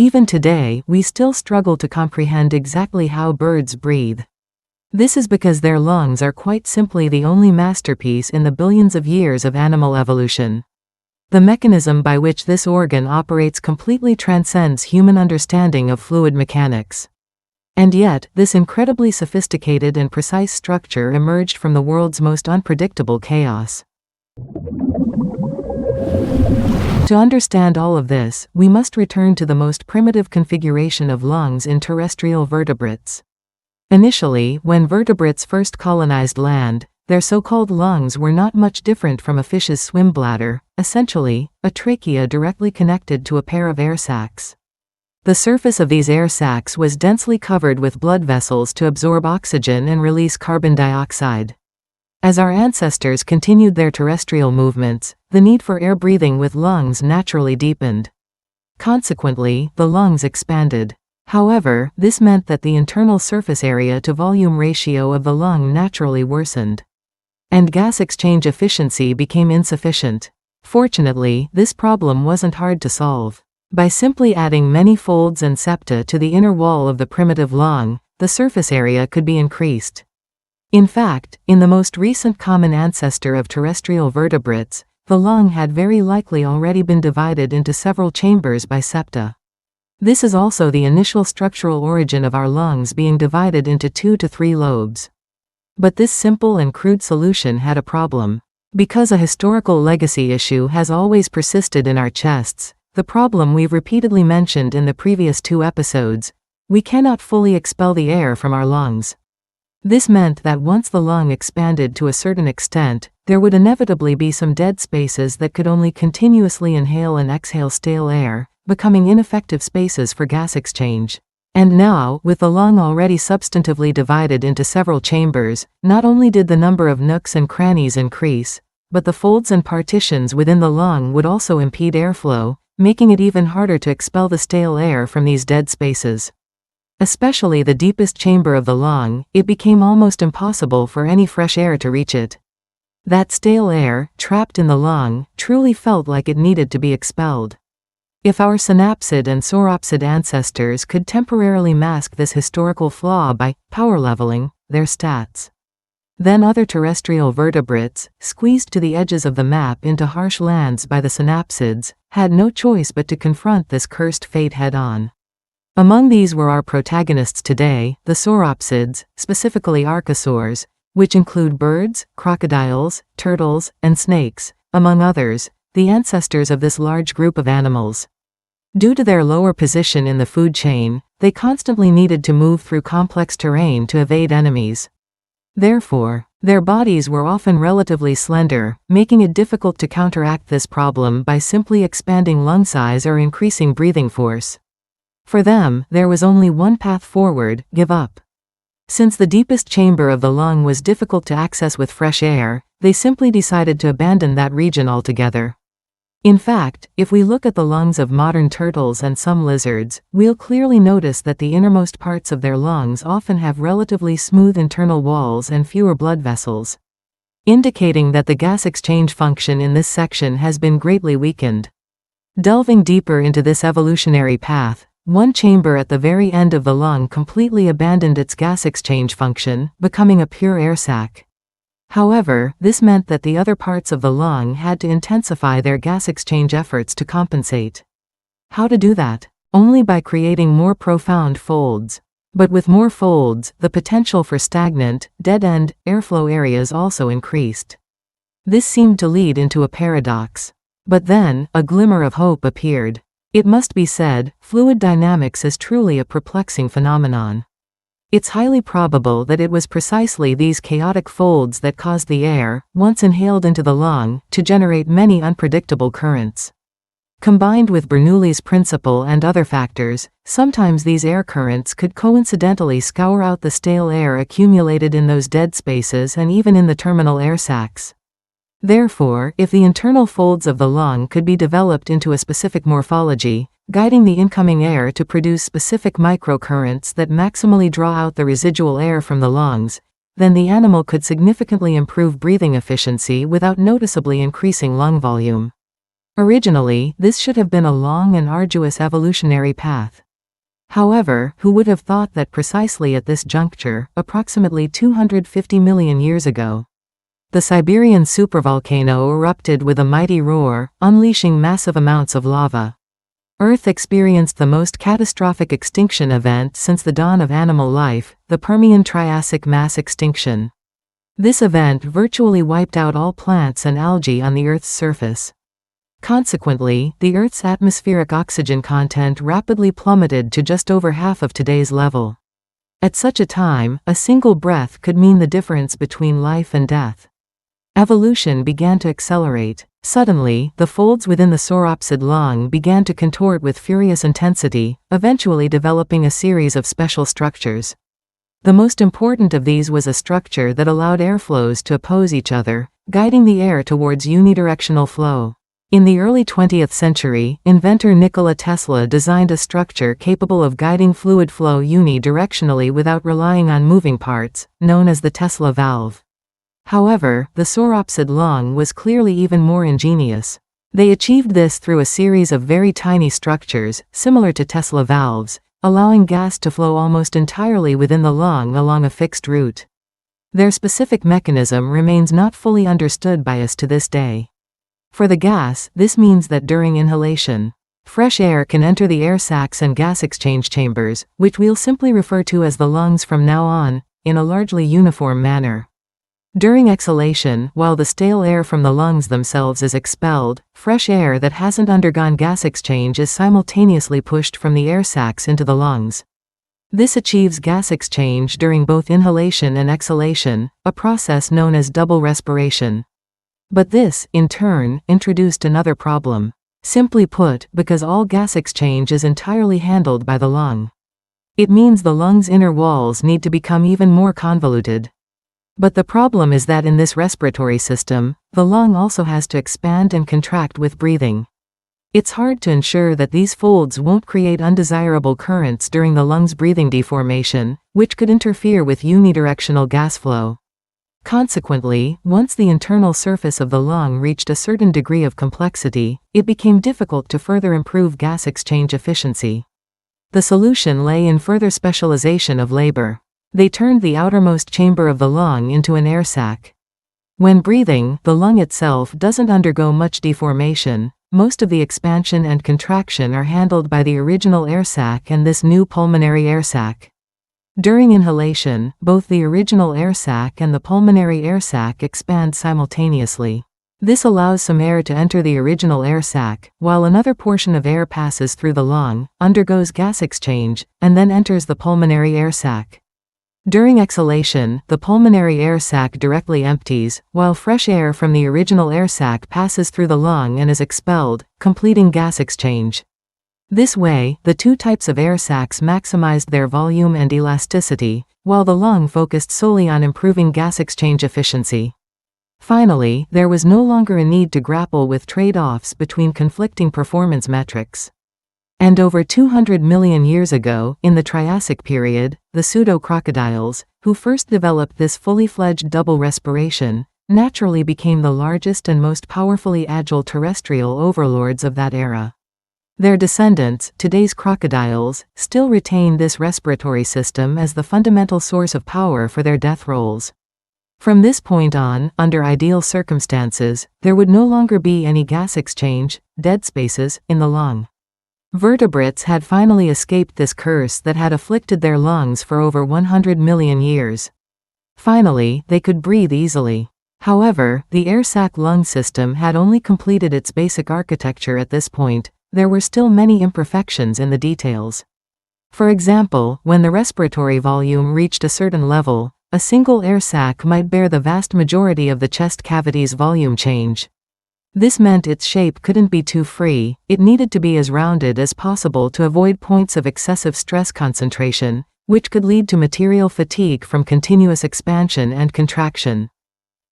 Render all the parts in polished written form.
Even today, we still struggle to comprehend exactly how birds breathe. This is because their lungs are quite simply the only masterpiece in the billions of years of animal evolution. The mechanism by which this organ operates completely transcends human understanding of fluid mechanics. And yet, this incredibly sophisticated and precise structure emerged from the world's most unpredictable chaos. To understand all of this, we must return to the most primitive configuration of lungs in terrestrial vertebrates. Initially, when vertebrates first colonized land, their so-called lungs were not much different from a fish's swim bladder, essentially, a trachea directly connected to a pair of air sacs. The surface of these air sacs was densely covered with blood vessels to absorb oxygen and release carbon dioxide. As our ancestors continued their terrestrial movements, the need for air breathing with lungs naturally deepened. Consequently, the lungs expanded. However, this meant that the internal surface area to volume ratio of the lung naturally worsened. And gas exchange efficiency became insufficient. Fortunately, this problem wasn't hard to solve. By simply adding many folds and septa to the inner wall of the primitive lung, the surface area could be increased. In fact, in the most recent common ancestor of terrestrial vertebrates, the lung had very likely already been divided into several chambers by septa. This is also the initial structural origin of our lungs being divided into 2 to 3 lobes. But this simple and crude solution had a problem. Because a historical legacy issue has always persisted in our chests, the problem we've repeatedly mentioned in the previous 2 episodes, we cannot fully expel the air from our lungs. This meant that once the lung expanded to a certain extent, there would inevitably be some dead spaces that could only continuously inhale and exhale stale air, becoming ineffective spaces for gas exchange. And now, with the lung already substantively divided into several chambers, not only did the number of nooks and crannies increase, but the folds and partitions within the lung would also impede airflow, making it even harder to expel the stale air from these dead spaces. Especially the deepest chamber of the lung, it became almost impossible for any fresh air to reach it. That stale air, trapped in the lung, truly felt like it needed to be expelled. If our synapsid and sauropsid ancestors could temporarily mask this historical flaw by power leveling their stats, then other terrestrial vertebrates, squeezed to the edges of the map into harsh lands by the synapsids, had no choice but to confront this cursed fate head-on. Among these were our protagonists today, the sauropsids, specifically archosaurs, which include birds, crocodiles, turtles, and snakes, among others, the ancestors of this large group of animals. Due to their lower position in the food chain, they constantly needed to move through complex terrain to evade enemies. Therefore, their bodies were often relatively slender, making it difficult to counteract this problem by simply expanding lung size or increasing breathing force. For them, there was only one path forward: give up. Since the deepest chamber of the lung was difficult to access with fresh air, they simply decided to abandon that region altogether. In fact, if we look at the lungs of modern turtles and some lizards, we'll clearly notice that the innermost parts of their lungs often have relatively smooth internal walls and fewer blood vessels, indicating that the gas exchange function in this section has been greatly weakened. Delving deeper into this evolutionary path, one chamber at the very end of the lung completely abandoned its gas exchange function, becoming a pure air sac. However, this meant that the other parts of the lung had to intensify their gas exchange efforts to compensate. How to do that? Only by creating more profound folds. But with more folds, the potential for stagnant, dead-end, airflow areas also increased. This seemed to lead into a paradox. But then, a glimmer of hope appeared. It must be said, fluid dynamics is truly a perplexing phenomenon. It's highly probable that it was precisely these chaotic folds that caused the air, once inhaled into the lung, to generate many unpredictable currents. Combined with Bernoulli's principle and other factors, sometimes these air currents could coincidentally scour out the stale air accumulated in those dead spaces and even in the terminal air sacs. Therefore, if the internal folds of the lung could be developed into a specific morphology, guiding the incoming air to produce specific microcurrents that maximally draw out the residual air from the lungs, then the animal could significantly improve breathing efficiency without noticeably increasing lung volume. Originally, this should have been a long and arduous evolutionary path. However, who would have thought that precisely at this juncture, approximately 250 million years ago, the Siberian supervolcano erupted with a mighty roar, unleashing massive amounts of lava. Earth experienced the most catastrophic extinction event since the dawn of animal life, the Permian-Triassic mass extinction. This event virtually wiped out all plants and algae on the Earth's surface. Consequently, the Earth's atmospheric oxygen content rapidly plummeted to just over half of today's level. At such a time, a single breath could mean the difference between life and death. Evolution began to accelerate. Suddenly, the folds within the sauropsid lung began to contort with furious intensity, eventually developing a series of special structures. The most important of these was a structure that allowed airflows to oppose each other, guiding the air towards unidirectional flow. In the early 20th century, inventor Nikola Tesla designed a structure capable of guiding fluid flow unidirectionally without relying on moving parts, known as the Tesla valve. However, the sauropsid lung was clearly even more ingenious. They achieved this through a series of very tiny structures, similar to Tesla valves, allowing gas to flow almost entirely within the lung along a fixed route. Their specific mechanism remains not fully understood by us to this day. For the gas, this means that during inhalation, fresh air can enter the air sacs and gas exchange chambers, which we'll simply refer to as the lungs from now on, in a largely uniform manner. During exhalation, while the stale air from the lungs themselves is expelled, fresh air that hasn't undergone gas exchange is simultaneously pushed from the air sacs into the lungs. This achieves gas exchange during both inhalation and exhalation, a process known as double respiration. But this, in turn, introduced another problem. Simply put, because all gas exchange is entirely handled by the lung. It means the lung's inner walls need to become even more convoluted. But the problem is that in this respiratory system, the lung also has to expand and contract with breathing. It's hard to ensure that these folds won't create undesirable currents during the lung's breathing deformation, which could interfere with unidirectional gas flow. Consequently, once the internal surface of the lung reached a certain degree of complexity, it became difficult to further improve gas exchange efficiency. The solution lay in further specialization of labor. They turned the outermost chamber of the lung into an air sac. When breathing, the lung itself doesn't undergo much deformation. Most of the expansion and contraction are handled by the original air sac and this new pulmonary air sac. During inhalation, both the original air sac and the pulmonary air sac expand simultaneously. This allows some air to enter the original air sac, while another portion of air passes through the lung, undergoes gas exchange, and then enters the pulmonary air sac. During exhalation, the pulmonary air sac directly empties, while fresh air from the original air sac passes through the lung and is expelled, completing gas exchange. This way, the two types of air sacs maximized their volume and elasticity, while the lung focused solely on improving gas exchange efficiency. Finally, there was no longer a need to grapple with trade-offs between conflicting performance metrics. And over 200 million years ago, in the Triassic period, the pseudo-crocodiles, who first developed this fully fledged double respiration, naturally became the largest and most powerfully agile terrestrial overlords of that era. Their descendants, today's crocodiles, still retain this respiratory system as the fundamental source of power for their death rolls. From this point on, under ideal circumstances, there would no longer be any gas exchange, dead spaces, in the lung. Vertebrates had finally escaped this curse that had afflicted their lungs for over 100 million years. Finally, they could breathe easily. However, the air sac lung system had only completed its basic architecture at this point. There were still many imperfections in the details. For example, when the respiratory volume reached a certain level, a single air sac might bear the vast majority of the chest cavity's volume change. This meant its shape couldn't be too free, it needed to be as rounded as possible to avoid points of excessive stress concentration, which could lead to material fatigue from continuous expansion and contraction,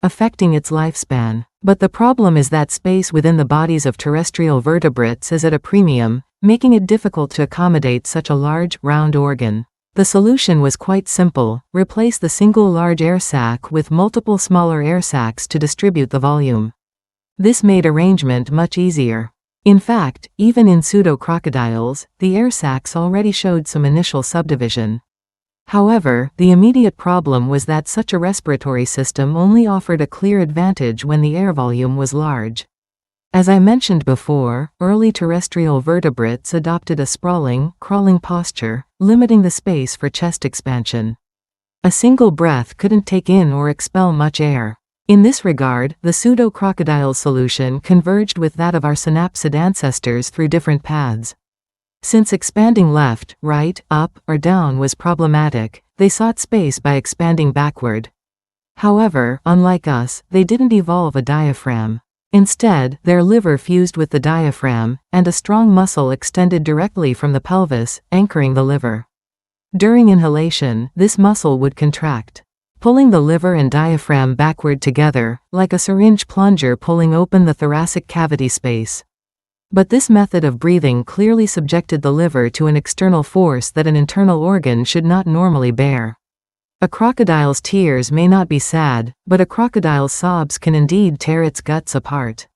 affecting its lifespan. But the problem is that space within the bodies of terrestrial vertebrates is at a premium, making it difficult to accommodate such a large, round organ. The solution was quite simple: replace the single large air sac with multiple smaller air sacs to distribute the volume. This made arrangement much easier. In fact, even in pseudo-crocodiles, the air sacs already showed some initial subdivision. However, the immediate problem was that such a respiratory system only offered a clear advantage when the air volume was large. As I mentioned before, early terrestrial vertebrates adopted a sprawling, crawling posture, limiting the space for chest expansion. A single breath couldn't take in or expel much air. In this regard, the pseudo-crocodile solution converged with that of our synapsid ancestors through different paths. Since expanding left, right, up, or down was problematic, they sought space by expanding backward. However, unlike us, they didn't evolve a diaphragm. Instead, their liver fused with the diaphragm, and a strong muscle extended directly from the pelvis, anchoring the liver. During inhalation, this muscle would contract, pulling the liver and diaphragm backward together, like a syringe plunger pulling open the thoracic cavity space. But this method of breathing clearly subjected the liver to an external force that an internal organ should not normally bear. A crocodile's tears may not be sad, but a crocodile's sobs can indeed tear its guts apart.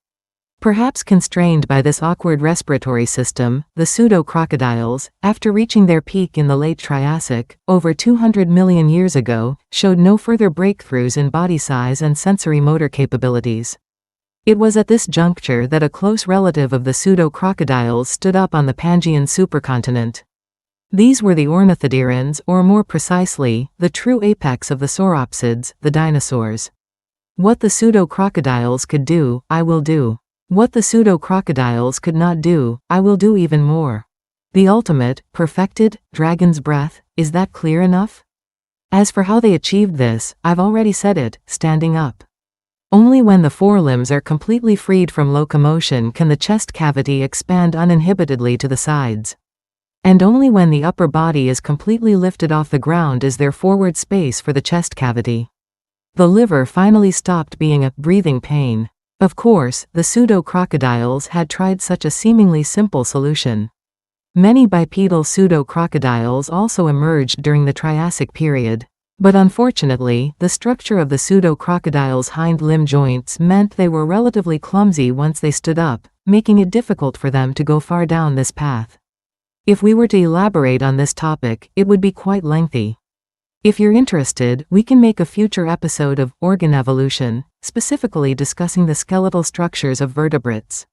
Perhaps constrained by this awkward respiratory system, the pseudo-crocodiles, after reaching their peak in the late Triassic, over 200 million years ago, showed no further breakthroughs in body size and sensory motor capabilities. It was at this juncture that a close relative of the pseudo-crocodiles stood up on the Pangaean supercontinent. These were the ornithodirans, or more precisely, the true apex of the sauropsids, the dinosaurs. What the pseudo-crocodiles could do, I will do. What the pseudo-crocodiles could not do, I will do even more. The ultimate, perfected, dragon's breath, is that clear enough? As for how they achieved this, I've already said it, standing up. Only when the forelimbs are completely freed from locomotion can the chest cavity expand uninhibitedly to the sides. And only when the upper body is completely lifted off the ground is there forward space for the chest cavity. The liver finally stopped being a breathing pain. Of course, the pseudo-crocodiles had tried such a seemingly simple solution. Many bipedal pseudo-crocodiles also emerged during the Triassic period. But unfortunately, the structure of the pseudo-crocodiles' hind limb joints meant they were relatively clumsy once they stood up, making it difficult for them to go far down this path. If we were to elaborate on this topic, it would be quite lengthy. If you're interested, we can make a future episode of Organ Evolution, specifically discussing the skeletal structures of vertebrates.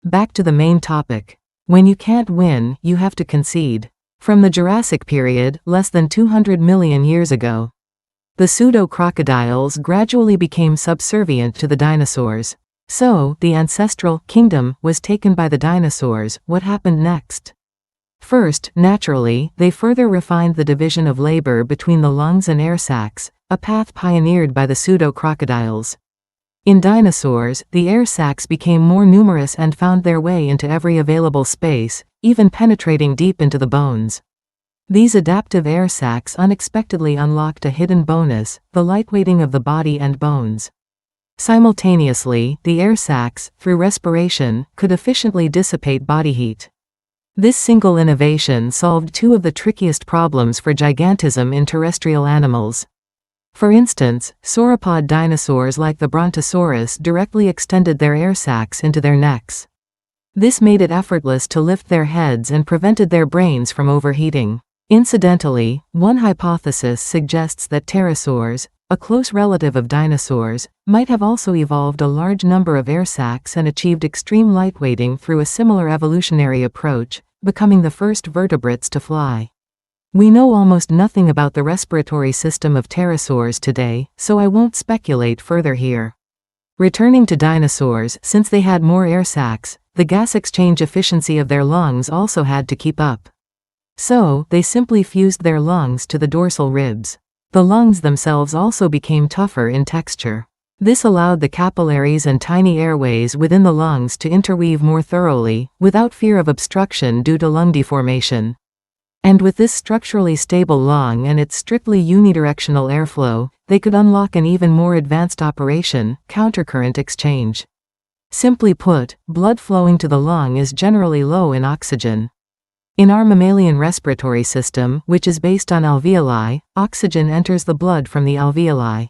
Back to the main topic. When you can't win, you have to concede. From the Jurassic period, less than 200 million years ago, the pseudo-crocodiles gradually became subservient to the dinosaurs. So, the ancestral kingdom was taken by the dinosaurs. What happened next? First, naturally, they further refined the division of labor between the lungs and air sacs, a path pioneered by the pseudo-crocodiles. In dinosaurs, the air sacs became more numerous and found their way into every available space, even penetrating deep into the bones. These adaptive air sacs unexpectedly unlocked a hidden bonus, the lightweighting of the body and bones. Simultaneously, the air sacs, through respiration, could efficiently dissipate body heat. This single innovation solved two of the trickiest problems for gigantism in terrestrial animals. For instance, sauropod dinosaurs like the Brontosaurus directly extended their air sacs into their necks. This made it effortless to lift their heads and prevented their brains from overheating. Incidentally, one hypothesis suggests that pterosaurs, a close relative of dinosaurs, might have also evolved a large number of air sacs and achieved extreme lightweighting through a similar evolutionary approach, becoming the first vertebrates to fly. We know almost nothing about the respiratory system of pterosaurs today, so I won't speculate further here. Returning to dinosaurs, since they had more air sacs, the gas exchange efficiency of their lungs also had to keep up. So, they simply fused their lungs to the dorsal ribs. The lungs themselves also became tougher in texture. This allowed the capillaries and tiny airways within the lungs to interweave more thoroughly, without fear of obstruction due to lung deformation. And with this structurally stable lung and its strictly unidirectional airflow, they could unlock an even more advanced operation, countercurrent exchange. Simply put, blood flowing to the lung is generally low in oxygen. In our mammalian respiratory system, which is based on alveoli, oxygen enters the blood from the alveoli.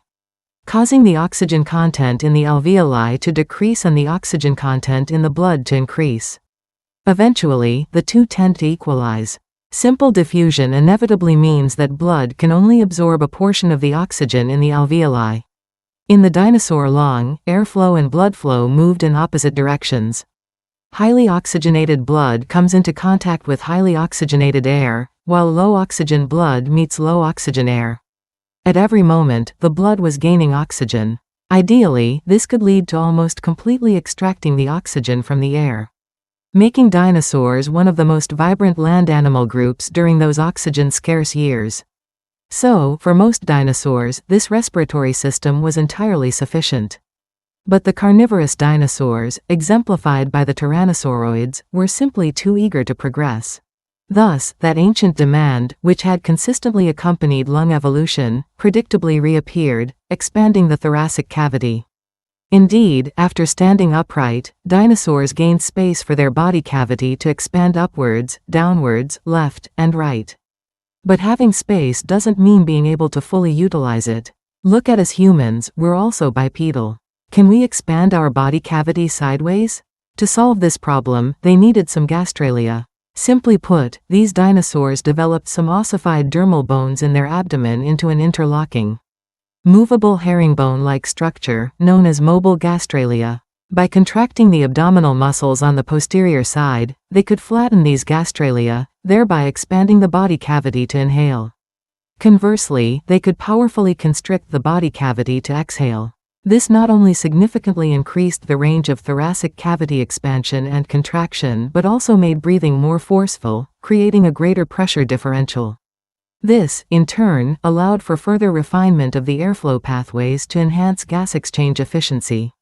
causing the oxygen content in the alveoli to decrease and the oxygen content in the blood to increase. Eventually, the two tend to equalize. Simple diffusion inevitably means that blood can only absorb a portion of the oxygen in the alveoli. In the dinosaur lung, airflow and blood flow moved in opposite directions. Highly oxygenated blood comes into contact with highly oxygenated air, while low oxygen blood meets low oxygen air. At every moment, the blood was gaining oxygen. Ideally, this could lead to almost completely extracting the oxygen from the air, making dinosaurs one of the most vibrant land animal groups during those oxygen-scarce years. So, for most dinosaurs, this respiratory system was entirely sufficient. But the carnivorous dinosaurs, exemplified by the tyrannosauroids, were simply too eager to progress. Thus, that ancient demand, which had consistently accompanied lung evolution, predictably reappeared, expanding the thoracic cavity. Indeed, after standing upright, dinosaurs gained space for their body cavity to expand upwards, downwards, left, and right. But having space doesn't mean being able to fully utilize it. Look at us humans, we're also bipedal. Can we expand our body cavity sideways? To solve this problem, they needed some gastralia. Simply put, these dinosaurs developed some ossified dermal bones in their abdomen into an interlocking, movable herringbone-like structure, known as mobile gastralia. By contracting the abdominal muscles on the posterior side, they could flatten these gastralia, thereby expanding the body cavity to inhale. Conversely, they could powerfully constrict the body cavity to exhale. This not only significantly increased the range of thoracic cavity expansion and contraction but also made breathing more forceful, creating a greater pressure differential. This, in turn, allowed for further refinement of the airflow pathways to enhance gas exchange efficiency.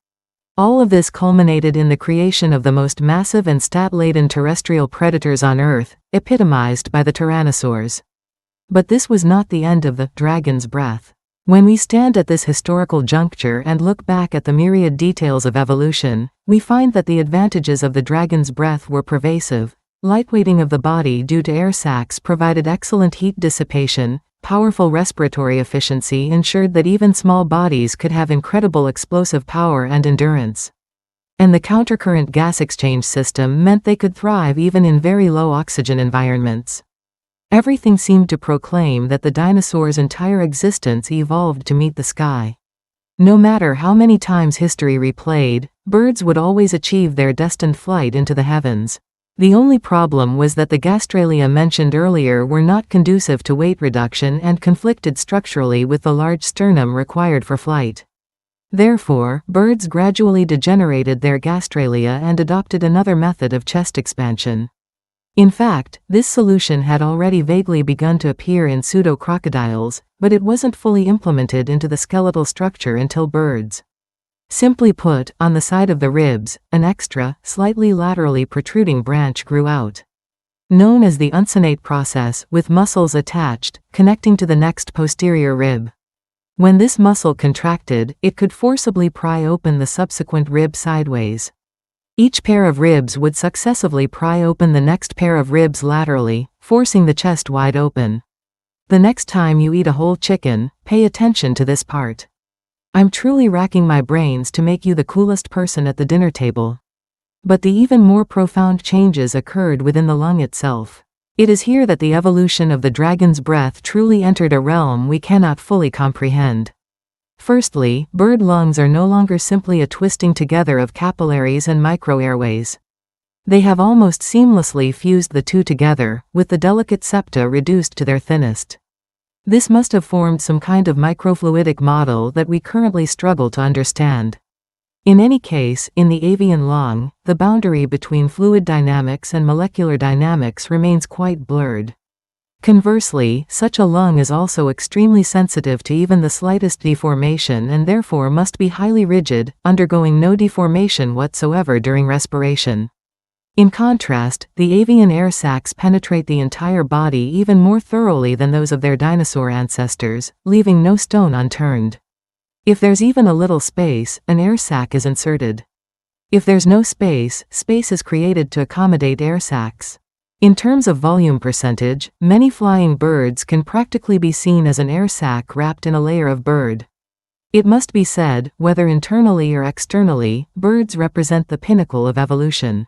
All of this culminated in the creation of the most massive and stat-laden terrestrial predators on Earth, epitomized by the tyrannosaurs. But this was not the end of the dragon's breath. When we stand at this historical juncture and look back at the myriad details of evolution, we find that the advantages of the dragon's breath were pervasive. Lightweighting of the body due to air sacs provided excellent heat dissipation, powerful respiratory efficiency ensured that even small bodies could have incredible explosive power and endurance. And the countercurrent gas exchange system meant they could thrive even in very low oxygen environments. Everything seemed to proclaim that the dinosaurs' entire existence evolved to meet the sky. No matter how many times history replayed, birds would always achieve their destined flight into the heavens. The only problem was that the gastralia mentioned earlier were not conducive to weight reduction and conflicted structurally with the large sternum required for flight. Therefore, birds gradually degenerated their gastralia and adopted another method of chest expansion. In fact, this solution had already vaguely begun to appear in pseudo-crocodiles, but it wasn't fully implemented into the skeletal structure until birds. Simply put, on the side of the ribs, an extra, slightly laterally protruding branch grew out, known as the uncinate process, with muscles attached, connecting to the next posterior rib. When this muscle contracted, it could forcibly pry open the subsequent rib sideways. Each pair of ribs would successively pry open the next pair of ribs laterally, forcing the chest wide open. The next time you eat a whole chicken, pay attention to this part. I'm truly racking my brains to make you the coolest person at the dinner table. But the even more profound changes occurred within the lung itself. It is here that the evolution of the dragon's breath truly entered a realm we cannot fully comprehend. Firstly, bird lungs are no longer simply a twisting together of capillaries and microairways. They have almost seamlessly fused the two together, with the delicate septa reduced to their thinnest. This must have formed some kind of microfluidic model that we currently struggle to understand. In any case, in the avian lung, the boundary between fluid dynamics and molecular dynamics remains quite blurred. Conversely, such a lung is also extremely sensitive to even the slightest deformation and therefore must be highly rigid, undergoing no deformation whatsoever during respiration. In contrast, the avian air sacs penetrate the entire body even more thoroughly than those of their dinosaur ancestors, leaving no stone unturned. If there's even a little space, an air sac is inserted. If there's no space, space is created to accommodate air sacs. In terms of volume percentage, many flying birds can practically be seen as an air sac wrapped in a layer of bird. It must be said, whether internally or externally, birds represent the pinnacle of evolution.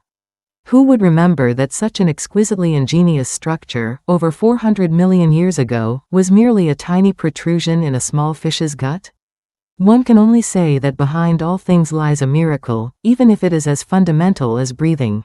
Who would remember that such an exquisitely ingenious structure, over 400 million years ago, was merely a tiny protrusion in a small fish's gut? One can only say that behind all things lies a miracle, even if it is as fundamental as breathing.